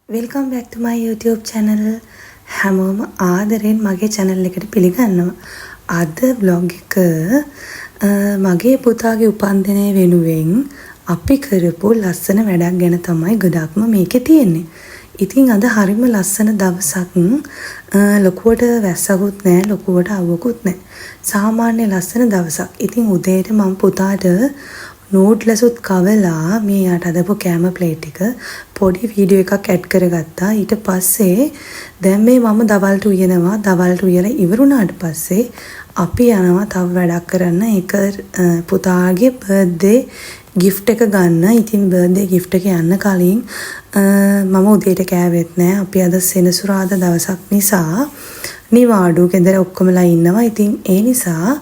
Welcome back to my YouTube channel. හැමෝම ආදරෙන් මගේ channel එකට පිළිගන්නවා. අද vlog එක මගේ පුතාගේ උපන්දිනය වෙනුවෙන් අපි කරපු ලස්සන වැඩක් ගැන තමයි ගොඩක්ම මේකේ තියෙන්නේ. ඉතින් අද හරිම ලස්සන දවසක්. ලොකුවට වැස්සකුත් නැහැ, ලොකුවට අවුවකුත් නැහැ. සාමාන්‍ය ලස්සන දවසක්. ඉතින් උදේට මම පුතාට නූඩ්ලසුත් කවලා මේ යට හදපු කෑම ප්ලේට් එක පොඩි වීඩියෝ එකක් ඇඩ් කරගත්තා. ඊට පස්සේ දැන් මේ මම දවල්ට උයනවා. දවල්ට උයලා ඉවරුණාට පස්සේ අපි යනවා තව වැඩක් කරන්න. ඒක පුතාගේ බර්ත්ඩේ gift එක ගන්න. ඉතින් බර්ත්ඩේ gift එක යන්න කලින් මම උදේට කෑවෙත් නෑ. අපි අද සෙනසුරාදා දවසක් නිසා නිවාඩු ගෙදර ඔක්කොමලා ඉන්නවා. ඉතින් ඒ නිසා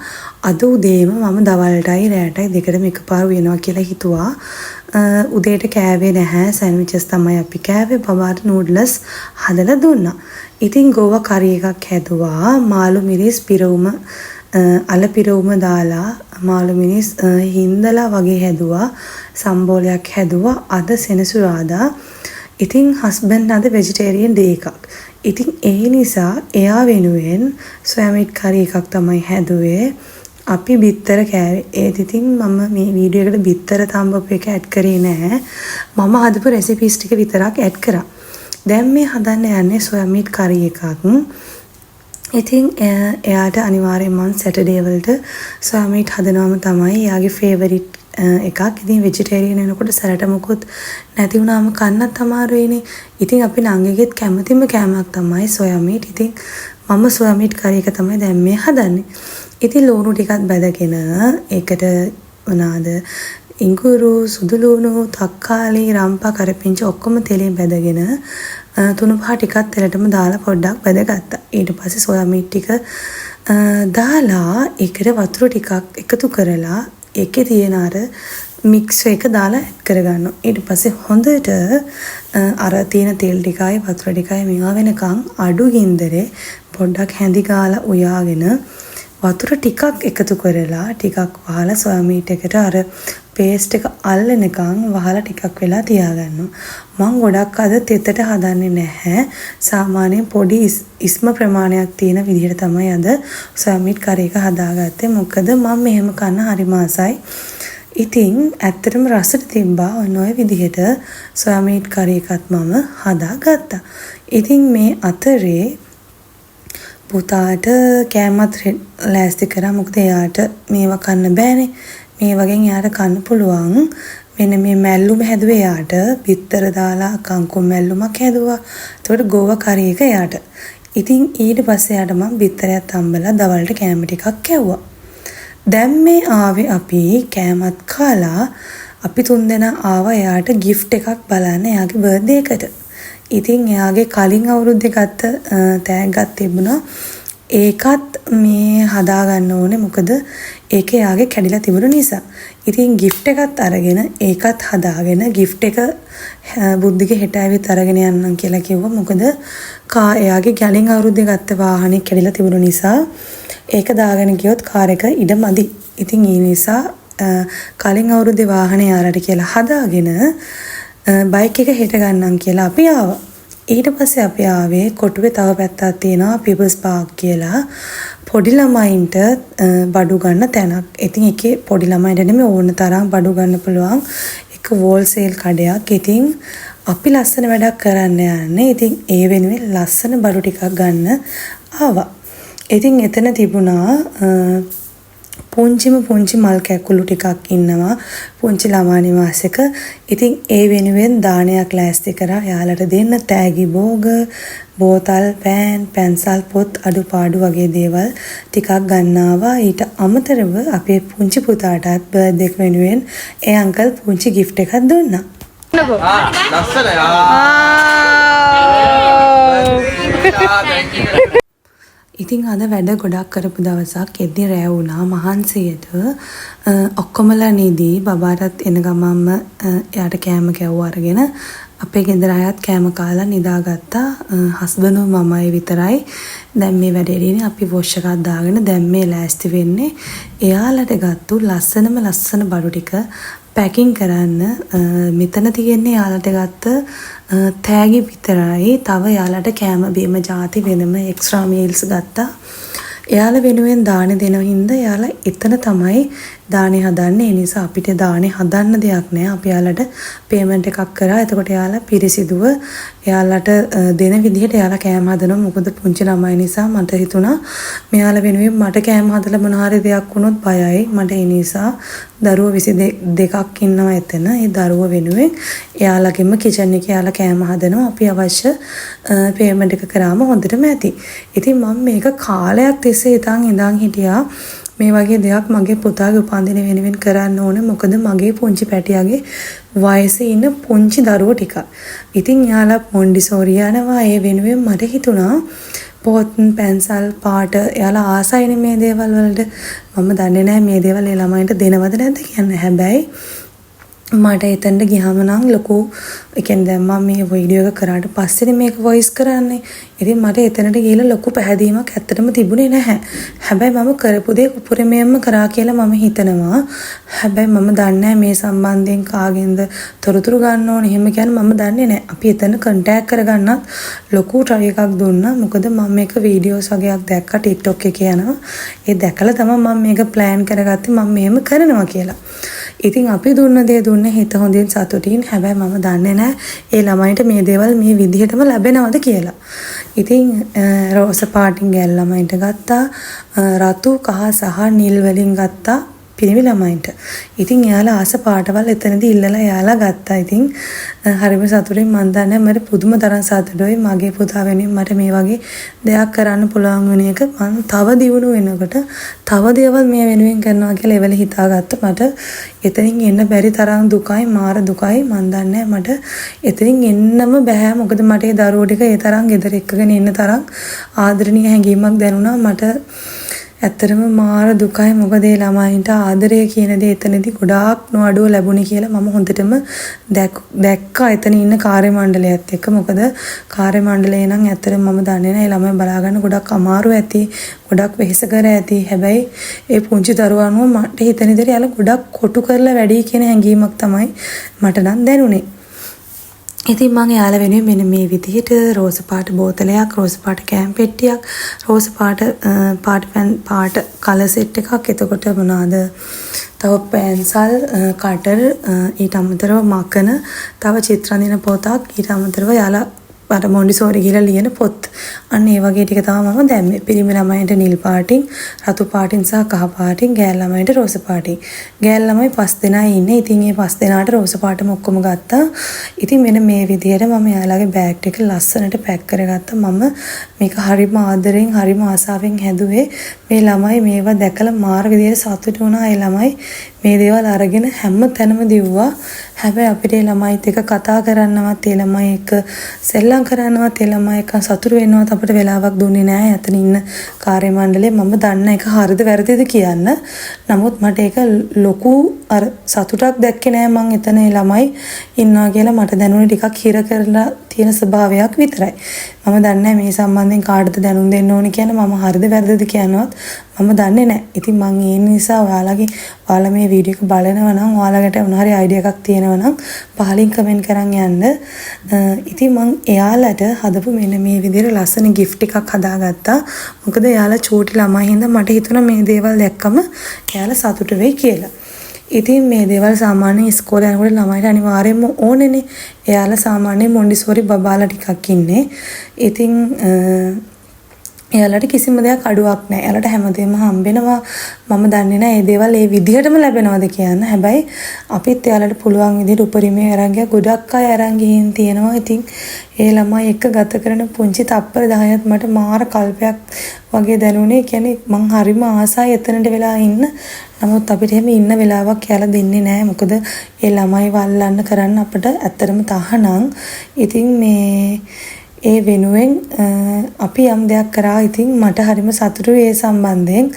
අද උදේම මම දවල්ටයි රැටයි දෙකටම එකපාර වෙනවා කියලා හිතුවා. උදේට කෑවේ නැහැ. සෑන්ඩ්විචස් තමයි අපි කෑවේ. බබාට නූඩ්ලස් හදලා දුන්නා. ඉතින් ගෝවා කරි එකක් හැදුවා. මාළු මිරිස් පිරවුම අල පිරවුම දාලා මාළු මිරිස් හින්දලා වගේ හැදුවා. සම්බෝලයක් හැදුවා. අද සෙනසුරාදා. ඉතින් හස්බන්ඩ් අද වෙජිටේරියන් ඩේ එකක්. ඉතින් ඒ නිසා එයා වෙනුවෙන් සොයා මීට් කරි එකක් තමයි හැදුවේ. අපි බිත්තර කෑවේ. ඒත් ඉතින් මම මේ වීඩියෝ එකට බිත්තර තම්බපු එක ඇඩ් කරේ නැහැ. මම හදපු රෙසිපීස් ටික විතරක් ඇඩ් කරා. දැන් මේ හදන්න යන්නේ සොයා මීට් කරි එකක්. ඉතින් එයාට අනිවාර්යෙන් මම සැටර්ඩේ වලට සොයා මීට් හදනවම තමයි එයාගේ ෆේවරිට් එකක්. ඉතින් වෙජිටේරියන් වෙනකොට සැලට මොකොත් නැති වුණාම කන්නත් අමාරුයිනේ. ඉතින් අපි නංගිගෙත් කැමතිම කෑමක් තමයි සොයා මීට්. ඉතින් මම සොයා මීට් කරි එක තමයි දැන් මේ හදන්නේ. ඉතින් ලුණු ටිකක් බැදගෙන ඒකට මොනවාද ඉඟුරු, සුදු ලුණු, තක්කාලි, රම්පා, කරපිංචා ඔක්කොම තෙලෙන් බැදගෙන තුණු පහ ටිකක් තෙලටම දාලා පොඩ්ඩක් බැදගත්තා. ඊට පස්සේ සොයා මීට් ටික දාලා ඒකට වතුර ටිකක් එකතු කරලා ඒකේ තියෙන අර මික්ස් එක දාලා ඇඩ් කරගන්නවා. ඊට පස්සේ හොඳට අර තියෙන තෙල් ටිකයි වතුර ටිකයි මේවා වෙනකන් අඩු ගින්දරේ පොඩ්ඩක් හැඳි ගාලා උයාගෙන වතුර ටිකක් එකතු කරලා ටිකක් වහලා සොයා මීට් එකට අර පේස්ට් එක අල්ලනකන් වහලා ටිකක් වෙලා තියාගන්නවා. මම ගොඩක් අද තෙතට හදන්නේ නැහැ. සාමාන්‍යයෙන් පොඩි ඉස්ම ප්‍රමාණයක් තියෙන විදිහට තමයි අද සොයා මීට් කරි එක හදාගත්තේ. මොකද මම මෙහෙම කන්න හරි මාසයි. ඉතින් ඇත්තටම රසට තිබ්බා ඔන්න ඔය විදිහට සොයා මීට් කරි එකත් මම හදාගත්තා. ඉතින් මේ අතරේ පුතාට කෑමත් ලෑස්ති කරා. මොකද එයාට මේවා කන්න බෑනේ. මේ වගේ එයාට කන්න පුළුවන්. මෙන්න මේ මැල්ලුම හැදුවේ එයාට. බිත්තර දාලා කංකුම් මැල්ලුමක් හැදුවා. එතකොට ගෝවා කරි එක එයාට. ඉතින් ඊට පස්සේ එයාට මම බිත්තරයක් තම්බලා දවල්ට කෑම ටිකක් කැව්වා. දැන් මේ ආවේ අපි කෑමත් කාලා අපි තුන්දෙනා ආවා එයාට gift එකක් බලන්න එයාගේ බර්ත්ඩේ එකට. ඉතින් එයාගේ කලින් අවුරුද්දේ ගත්ත තෑග්ගක් තිබුණා. ඒකත් මේ හදා ගන්න ඕනේ. මොකද ඒක එයාගේ කැඩිලා තිබුණ නිසා. ඉතින් gift එකත් අරගෙන ඒකත් හදාගෙන gift එක බුද්ධිගේ හෙට ඇවිත් අරගෙන යන්නම් කියලා කිව්වා. මොකද එයාගේ කලින් අවුරුද්දේ ගත්ත වාහනේ කැඩිලා තිබුණ නිසා ඒක දාගෙන ගියොත් කාර් එක ඉඩ මදි. ඉතින් ඒ නිසා කලින් අවුරුද්දේ වාහනේ යාලට කියලා හදාගෙන බයික් එක හෙට ගන්නම් කියලා අපි ආවා. ඊට පස්සේ අපි ආවේ කොටුවේ තව පැත්තක් තියෙනවා පීපල්ස් පාක් කියලා. පොඩි ළමයින්ට බඩු ගන්න තැනක්. ඉතින් ඒකේ පොඩි ළමයින්ට නෙමෙයි ඕන තරම් බඩු ගන්න පුළුවන් එක වෝල්සේල් කඩයක්. ඉතින් අපි ලස්සන වැඩක් කරන්න යන්නේ. ඉතින් ඒ වෙනුවෙන් ලස්සන බඩු ටිකක් ගන්න ආවා. ඉතින් එතන තිබුණා පුංචි මල් කැකුළු ටිකක් ඉන්නවා පුංචි ළමා නිවාසයක. ඉතින් ඒ වෙනුවෙන් දානයක් ලෑස්ති කරා යාලට දෙන්න. තෑගි භෝග, බෝතල්, පැන්සල්, පොත්, අඩුපාඩු වගේ දේවල් ටිකක් ගන්නවා. ඊට අමතරව අපේ පුංචි පුතාටත් බර්ත්ඩේ වෙනුවෙන් ඒ අංකල් පුංචි gift එකක් දුන්නා. ඉතින් අද වැඩ ගොඩක් කරපු දවසක්. එද්දි රෑ වුණා මහන්සියට. ඔක්කොමලා නිදි. බබාටත් එන ගමන්ම එයාට කෑම කැව්වා අරගෙන අපේ ගෙදර අයත් කෑම කාලා නිදාගත්තා. හස්බන්ඩ් මමයි විතරයි දැන් මේ වැඩේදී අපි වොෂ් එකක් දාගෙන දැන් මේ ලෑස්ති වෙන්නේ. එයාලට ගත්තු ලස්සන බඩු ටික පැකින් කරන්න මෙතන තියෙන්නේ යාලට ගත්ත තෑගි විතරයි. තව යාලට කෑම බීම ಜಾති වෙනම එක්ස්ට්‍රා මීල්ස් ගත්තා. එයාලා වෙනුවෙන් දානේ දෙන හින්දා එයාලා එතන තමයි දානේ හදන්නේ. ඒ නිසා අපිට දානේ හදන්න දෙයක් නැහැ. අපි එයාලට පේමන්ට් එකක් කරා. එතකොට එයාලා පිරිසිදුව එයාලට දෙන විදිහට එයාලා කෑම හදනවා. මොකද පුංචි ළමයි නිසා මට හිතුණා මෙයාලා වෙනුවෙන් මට කෑම හදලා මොන හරි දෙයක් වුණොත් බයයි. මට ඒ නිසා දරුවෝ 22ක් ඉන්නවා එතන. ඒ දරුවෝ වෙනුවෙන් එයාලගෙම කිචන් එකේ එයාලා කෑම හදනවා. අපි අවශ්‍ය පේමන්ට් එක කරාම හොඳටම ඇති. ඉතින් මම මේක කාලයක් තිස්සේ ඉඳන් හිටියා. මේ වගේ දෙයක් මගේ පුතාගේ උපන්දින වෙනුවෙන් කරන්න ඕනේ. මොකද මගේ පුංචි පැටියාගේ වයසේ ඉන්න පුංචි දරුවෝ ටික. ඉතින් යාලා මොන්ඩිසෝරි යනවා. ඒ වෙනුවෙන් මට හිතුණා පොත් පැන්සල් පාට එයාලා ආසයිනේ මේ දේවල් වලට. මම දන්නේ නැහැ මේ දේවල් ඒ ළමයින්ට දෙනවද නැද්ද කියන්නේ. හැබැයි මට එතනට ගියාම නම් ලොකු ඒ කියන්නේ දැන් මම මේ වීඩියෝ එක කරාට පස්සේනේ මේක වොයිස් කරන්නේ. ඉතින් මට එතනට ගිහලා ලොකු පැහැදීමක් ඇත්තටම තිබුණේ නැහැ. හැබැයි මම කරපු දේ උපරිමයෙන්ම කරා කියලා මම හිතනවා. හැබැයි මම දන්නේ මේ සම්බන්ධයෙන් කාගෙන්ද තොරතුරු ගන්න ඕනේ. එහෙම කියන්නේ මම දන්නේ නැහැ. අපි එතන කන්ටැක්ට් කරගන්නත් ලොකු try එකක් දුන්නා. මොකද මම මේක වීඩියෝස් වගේක් දැක්කා TikTok එකේ යනවා. ඒ දැකලා තමයි මම මේක plan කරගත්තේ මම මෙහෙම කරනවා කියලා. ඉතින් අපි දුන්න දේ දුන්නේ හිත හොඳින් සතුටින්. හැබැයි මම දන්නේ නැහැ ඒ ළමයින්ට මේ දේවල් මේ විදිහටම ලැබෙනවද කියලා. ඉතින් රෝස පාටින් ගෑල් ළමයින්ට ගත්තා. රතු කහ සහ නිල් වලින් ගත්තා පිරිමි ළමයින්ට. ඉතින් එයාලා ආස පාටවල් එතනදී ඉල්ලලා එයාලා ගත්තා. ඉතින් හරිම සතුටින් මම දන්නේ මට පුදුම තරම් සතුටුයි. මගේ පුතා වෙනුවෙන් මට මේ වගේ දෙයක් කරන්න පුළුවන් වෙන එක මම තව දියුණු වෙනකොට තව දේවල් මේ වෙනුවෙන් කරනවා කියලා එවල හිතාගත්ත. මට එතනින් එන්න බැරි තරම් දුකයි මාර දුකයි. මම දන්නේ මට එතනින් එන්නම බෑ. මොකද මට ඒ දරුවෝ ටික ඒ තරම් ගෙදර එක්කගෙන ඉන්න තරම් ආදරණීය හැඟීමක් දැනුණා. මට ඇත්තටම මාර දුකයි. මොකද ඒ ළමයින්ට ආදරය කියන දේ එතනදී ගොඩාක් නොඅඩුව ලැබුණේ කියලා මම හොඳටම දැක්කා එතන ඉන්න කාර්ය මණ්ඩලයත් එක්ක. මොකද කාර්ය මණ්ඩලය නම් ඇත්තටම මම දන්නේ නැහැ. ඒ ළමයි බලා ගන්න ගොඩක් අමාරු ඇති. ගොඩක් වෙහෙස කර ඇති. හැබැයි ඒ පුංචි දරුවන්ව මට හිතන විදිහට යාලා ගොඩක් කොටු කරලා වැඩි කියන හැඟීමක් තමයි මට නම් දැනුනේ. ඉතින් මම යාළ වෙනුවෙන් මෙන්න මේ විදිහට රෝස පාට බෝතලයක්, රෝස පාට කෑම් පෙට්ටියක්, රෝස පාට පාට කලර් සෙට් එකක්, එතකොට මොනවාද තව පැන්සල්, කටර්, ඊට අමතරව මකන, තව චිත්‍රාන්දින පොතක්, ඊට අමතරව යාලා අර මොන්ඩිසෝරි ගිහලා ලියන පොත්. අන්න ඒ වගේ ටික තමයි මම දැම්මේ. පිරිමි ළමයින්ට නිල් පාටින්, රතු පාටින් සහ කහ පාටින්, ගෑල් ළමයින්ට රෝස පාටින්. ගෑල් ළමයි 5 දෙනා ඉන්නේ. ඉතින් මේ 5 දෙනාට රෝස පාටම ඔක්කොම ගත්තා. ඉතින් මෙන්න මේ විදිහට මම යාළගේ බෑග් එක ලස්සනට පැක් කරගත්තා. මම මේක හරිම ආදරෙන්, හරිම ආසාවෙන් හැදුවේ. මේ ළමයි මේවා දැකලා මාර විදිහට සතුටු වුණා. ඒ ළමයි මේ දේවල් අරගෙන හැම තැනම දිව්වා. හැබැයි අපිට ඒ ළමයිත් එක්ක කතා කරන්නවත්, ඒ ළමයි එක්ක සෙල්ලම් කරන්නවත්, ඒ ළමයි එක්ක සතුටු වෙන්නවත් අපිට වෙලාවක් දුන්නේ නැහැ. එතන ඉන්න කාර්ය මණ්ඩලය මම දන්න එක හරිද වැරදිද කියන්න. නමුත් මට ඒක ලොකු අර සතුටක් දැක්කේ නෑ. මං එතන ඒ ළමයි ඉන්නවා කියලා මට දැනුනේ ටිකක් හිර කරලා තියෙන ස්වභාවයක් විතරයි. මම දන්නේ මේ සම්බන්ධයෙන් කාටද දැනුම් දෙන්න ඕනේ කියන මම හරිද වැරදිද කියනවත් මම දන්නේ නැහැ. ඉතින් මම ඒ නිසා ඔයාලා මේ වීඩියෝ එක බලනවා නම් ඔයාලකට මොන හරි අයිඩියා එකක් තියෙනවා නම් පහලින් කමෙන්ට් කරන් යන්න. ඉතින් මම එයාලට හදපු මෙන්න මේ විදිහට ලස්සන gift එකක් හදාගත්තා. මොකද එයාලා චූටි ළමයි හින්දා මට හිතුණා මේ දේවල් දැක්කම එයාලා සතුටු වෙයි කියලා. ඉතින් මේ දේවල් සාමාන්‍යයෙන් ඉස්කෝලේ යනකොට ළමයිට අනිවාර්යයෙන්ම ඕනේනේ. එයාලා සාමාන්‍යයෙන් මොන්ඩිසෝරි බබාලා ටිකක් ඉන්නේ. ඉතින් එයාලට කිසිම දෙයක් අඩුවක් නැහැ. එයාලට හැමදේම හම්බෙනවා. මම දන්නේ නැහැ මේ දේවල් ඒ විදිහටම ලැබෙනවද කියන්න. හැබැයි අපිත් එයාලට පුළුවන් විදිහට උපරිමයේ අරන් ගියා. ගොඩක් අය අරන් ගිහින් තියෙනවා. ඉතින් ඒ ළමයි එක්ක ගත කරන පුංචි තප්පර 10ක් මට මාර කල්පයක් වගේ දැනුනේ. කියන්නේ මං හරිම ආසයි එතනට වෙලා ඉන්න. නමුත් අපිට එහෙම ඉන්න වෙලාවක් කියලා දෙන්නේ නැහැ. මොකද ඒ ළමයි වල්ලන්න කරන්න අපිට ඇත්තටම තහනම්. ඉතින් මේ ඒ වෙනුවෙන් අපි යම් දෙයක් කරා. ඉතින් මට හරිම සතුටුයි ඒ සම්බන්ධයෙන්.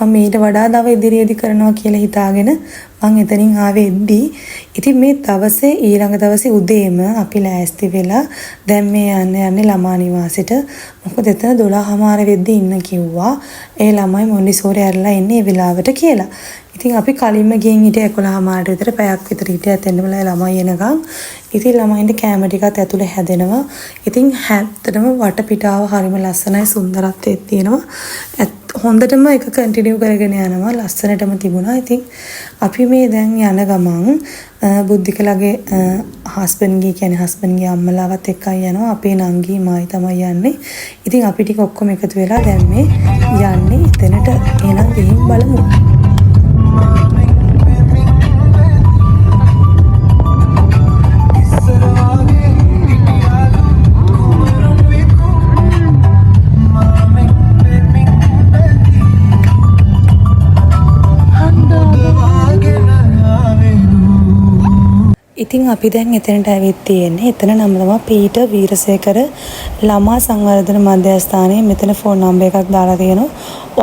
මම ඊට වඩා තව ඉදිරියේදී කරනවා කියලා හිතාගෙන මං එතනින් ආවේ එද්දී. ඉතින් මේ දවසේ ඊළඟ දවසේ උදේම අපි ලෑස්ති වෙලා දැන් මේ යන්නේ ළමා නිවාසෙට. මොකද එතන 12:00 වෙද්දී ඉන්න කිව්වා. ඒ ළමයි මොන්ඩිසෝරි ඇරලා ඉන්නේ ඒ වෙලාවට කියලා. ඉතින් අපි කලින්ම ගිහින් හිටිය 11 මාට විතර පැයක් විතර හිටිය ඇතෙන්නම ළමයි එනකම්. ඉතින් ළමයින්ට කැම ටිකත් ඇතුලේ හැදෙනවා. ඉතින් හැත්තටම වටපිටාව හරිම ලස්සනයි සුන්දරත්වයක් තියෙනවා. හොඳටම එක කන්ටිනියු කරගෙන යනවා ලස්සනටම තිබුණා. ඉතින් අපි මේ දැන් යන ගමන් බුද්ධිකලගේ හස්බන්ඩ්ගේ කියන්නේ හස්බන්ඩ්ගේ අම්මලාවත් එක්කයි යනවා. අපේ නංගි මායි තමයි යන්නේ. ඉතින් අපි ටික ඔක්කොම එකතු වෙලා දැන් මේ යන්නේ එතනට. එහෙනම් ගිහින් බලමු. ඉතින් අපි දැන් එතනට ඇවිත් තියෙන්නේ. එතන නම තමයි පීටර් වීරසේකර ළමා සංවර්ධන මධ්‍යස්ථානයේ. මෙතන ෆෝන් නම්බර් එකක් දාලා තියෙනවා.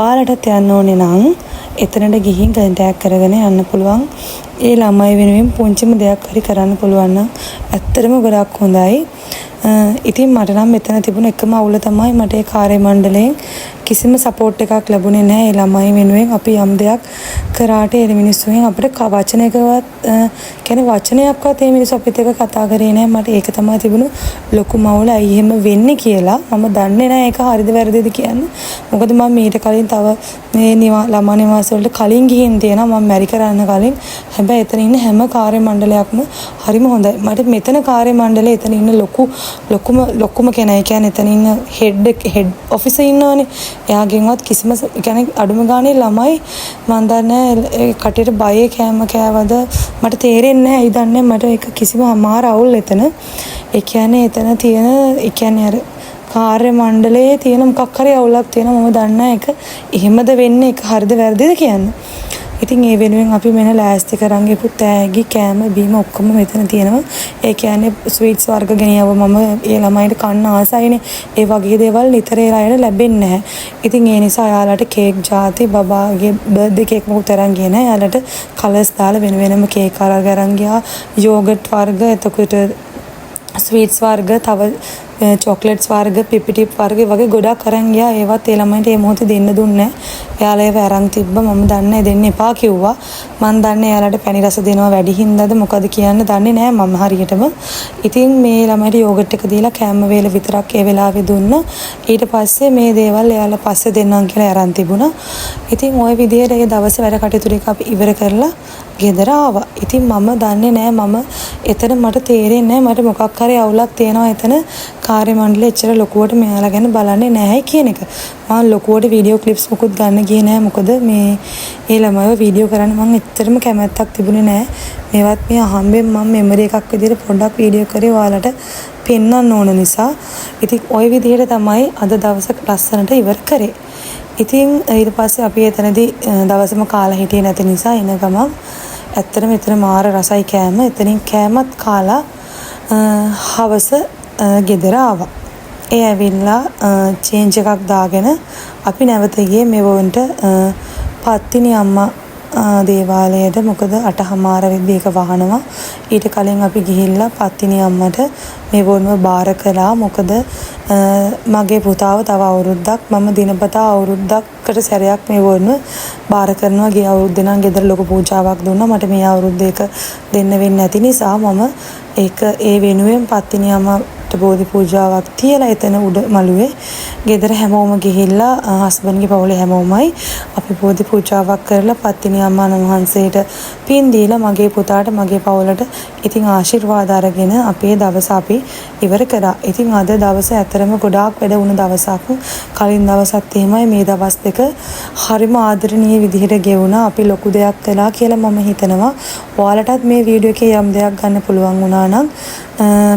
ඔයාලටත් යන්න ඕනේ නම් එතනට ගිහින් කන්ටැක්ට් කරගෙන යන්න පුළුවන්. ඒ ළමයි වෙනුවෙන් පුංචිම දෙයක් හරි කරන්න පුළුවන් නම් ඇත්තටම ගොඩක් හොඳයි. ඉතින් මට නම් මෙතන තිබුණ එකම අවුල තමයි මට ඒ කාර්ය මණ්ඩලයෙන් කිසිම සපෝට් එකක් ලැබුණේ නැහැ. ඒ ළමයි වෙනුවෙන් අපි යම් දෙයක් කරාට ඒ මිනිස්සුන් අපිට වචනයකවත් කියන්නේ වචනයක්වත් ඒ මිනිස්සු අපිට එක කතා කරේ නැහැ. මට ඒක තමයි තිබුණු ලොකුම අවුල. ඇයි එහෙම වෙන්නේ කියලා මම දන්නේ නැහැ. ඒක හරිද වැරදිද කියන්නේ. මොකද මම මීට කලින් තව මේ ළමා නිවාස වලට කලින් ගිහින් තියෙනවා. මම මැරි කරන්න කලින්. හැබැයි එතන ඉන්න හැම කාර්ය මණ්ඩලයක්ම හරිම හොඳයි. මට මෙතන කාර්ය මණ්ඩලයේ එතන ඉන්න ලොකුම කෙනා කියන්නේ එතන ඉන්න හෙඩ් ඔෆිසර් ඉන්නවනේ. එයාගෙන්වත් කිසිම කියන්නේ අඩුම ගානේ ළමයි මන් දන්නේ කටියට බයේ කෑම කෑවද මට තේරෙන්නේ නැහැ. ඒ දන්නේ මට ඒක කිසිම අමාර අවුල් එතන. ඒ කියන්නේ එතන තියෙන ඒ කියන්නේ අර කාර්ය මණ්ඩලයේ තියෙන මොකක් හරි අවුලක් තියෙනවා. මම දන්නේ නැහැ ඒක එහෙමද වෙන්නේ. ඒක හරිද වැරදිද කියන්නේ. ඉතින් ඒ වෙනුවෙන් අපි මෙන්න ලෑස්ති කරන් ගිහපු තෑගි කෑම බීම ඔක්කොම මෙතන තියෙනවා. ඒ කියන්නේ ස්වීට්ස් වර්ග ගෙනියව මම ඒ ළමයින්ට කන්න ආසයිනේ. ඒ වගේ දේවල් නිතර ඒ අයට ලැබෙන්නේ නැහැ. ඉතින් ඒ නිසා යාලට කේක් ಜಾති බබාගේ බර්ත්ඩේ කේක් මොකද අරන් ගියේ නැහැ. යාලට කලර්ස් දාලා වෙන වෙනම කේක් අරන් ගියා. යෝගට් වර්ග එතකොට ස්වීට්ස් වර්ග තව චොක්ලට්ස් වර්ග පිපි ටිප් වර්ග වගේ ගොඩක් අරන් ගියා. ඒවත් ඒ ළමයින්ට මේ මොහොතේ දෙන්න දුන්නේ නැහැ. එයාලා ඒව අරන් තිබ්බා. මම දන්නේ දෙන්න එපා කිව්වා. මම දන්නේ එයාලට පැණි රස දෙනවා වැඩි හින්දාද මොකද කියන්න දන්නේ නැහැ මම හරියටම. ඉතින් මේ ළමයිට යෝගට් එක දීලා කෑම වේල විතරක් ඒ වෙලාවේ දුන්නා. ඊට පස්සේ මේ දේවල් එයාලා පස්සේ දෙන්නම් කියලා අරන් තිබුණා. ඉතින් ওই විදිහට ඒ දවසේ වැඩ කටයුතු ටික අපි ඉවර කරලා ගෙදර ආවා. ඉතින් මම දන්නේ නැහැ මම එතන මට තේරෙන්නේ නැහැ මට මොකක් හරි අවුලක් තියෙනවා එතන කාර්ය මණ්ඩලෙ එච්චර ලොකුවට මෙයාලා ගැන බලන්නේ නැහැ කියන එක. මම ලොකුවට වීඩියෝ ක්ලිප්ස් මොකුත් ගන්න ගියේ නැහැ. මොකද මේ ඒ ළමයිව වීඩියෝ කරන්න මම එච්චරම කැමැත්තක් තිබුණේ නැහැ. මේවත් මේ අහම්බෙන් මම මෙමරි එකක් විදිහට පොඩ්ඩක් වීඩියෝ කරේ ඔයාලට පෙන්වන්න ඕන නිසා. ඉතින් ওই විදිහට තමයි අද දවස ලස්සනට ඉවර කරේ. ඉතින් ඊට පස්සේ අපි එතනදී දවසම කාලා හිටියේ නැති නිසා එන ගමන් ඇත්තටම එතන මාර රසයි කෑම. එතනින් කෑමත් කාලා හවස ගෙදර ආවා. ඒ ඇවිල්ලා චේන්ජ් එකක් දාගෙන අපි නැවත ගියේ මෙවොන්ට පත්තිනි අම්මා දේවාලයට. මොකද 8:00 වෙද්දී ඒක වහනවා. ඊට කලින් අපි ගිහිල්ලා පත්තිනි අම්මට මෙවොන්ව බාර කළා. මොකද මගේ පුතාව තව අවුරුද්දක් මම දිනපතා අවුරුද්දකට සැරයක් මෙවොන්ව බාර කරනවා. ගිය අවුරුද්දේ නම් ගෙදර ලොකු පූජාවක් දුන්නා. මට මේ අවුරුද්දේ ඒක දෙන්න වෙන්නේ නැති නිසා මම ඒක ඒ වෙනුවෙන් පත්තිනි අම්මා බෝධි පූජාවක් තියලා එතන උඩ මළුවේ ගෙදර හැමෝම ගිහිල්ලා හස්බන්ඩ්ගේ පවුලේ හැමෝමයි අපි බෝධි පූජාවක් කරලා පත්තිනි අම්මාණන් වහන්සේට පින් දීලා මගේ පුතාට මගේ පවුලට ඉතින් ආශිර්වාද අරගෙන අපේ දවස අපි ඉවර කරා. ඉතින් අද දවස ඇතරම ගොඩාක් වැඩ වුණ දවසක්. කලින් දවසත් එහෙමයි මේ දවස් දෙක හරිම ආදරණීය විදිහට ගෙවුණා. අපි ලොකු දෙයක් කළා කියලා මම හිතනවා. ඔයාලටත් මේ වීඩියෝ එකේ යම් දෙයක් ගන්න පුළුවන් වුණා නම්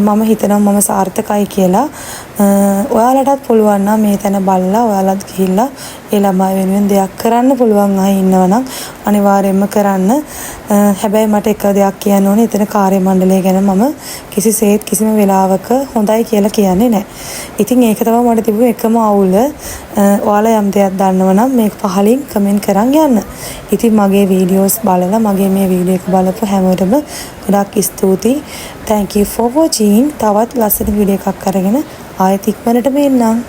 මම හිතනවා මම සාර්ථකයි කියලා. ඔයාලටත් පුළුවන් නම් මේ තැන බලලා ඔයාලත් ගිහිල්ලා ඒ ළමයි වෙනුවෙන් දෙයක් කරන්න පුළුවන් අය ඉන්නවනම් අනිවාර්යයෙන්ම කරන්න. හැබැයි මට එක දෙයක් කියන්න ඕනේ. එතන කාර්ය මණ්ඩලය ගැන මම කිසිසේත් කිසිම වෙලාවක හොඳයි කියලා කියන්නේ නැහැ. ඉතින් ඒක තමයි මට තිබුණු එකම අවුල. ඔයාලා යම් දෙයක් දන්නවනම් මේක පහලින් කමෙන්ට් කරන් යන්න. ඉතින් මගේ වීඩියෝස් බලලා මගේ මේ වීඩියෝ එක බලපු හැමෝටම ගොඩක් ස්තුතියි. Thank you for watching. තවත් ලස්සන වීඩියෝ එකක් අරගෙන ආයෙත් ඉක්මනටම එන්නම්.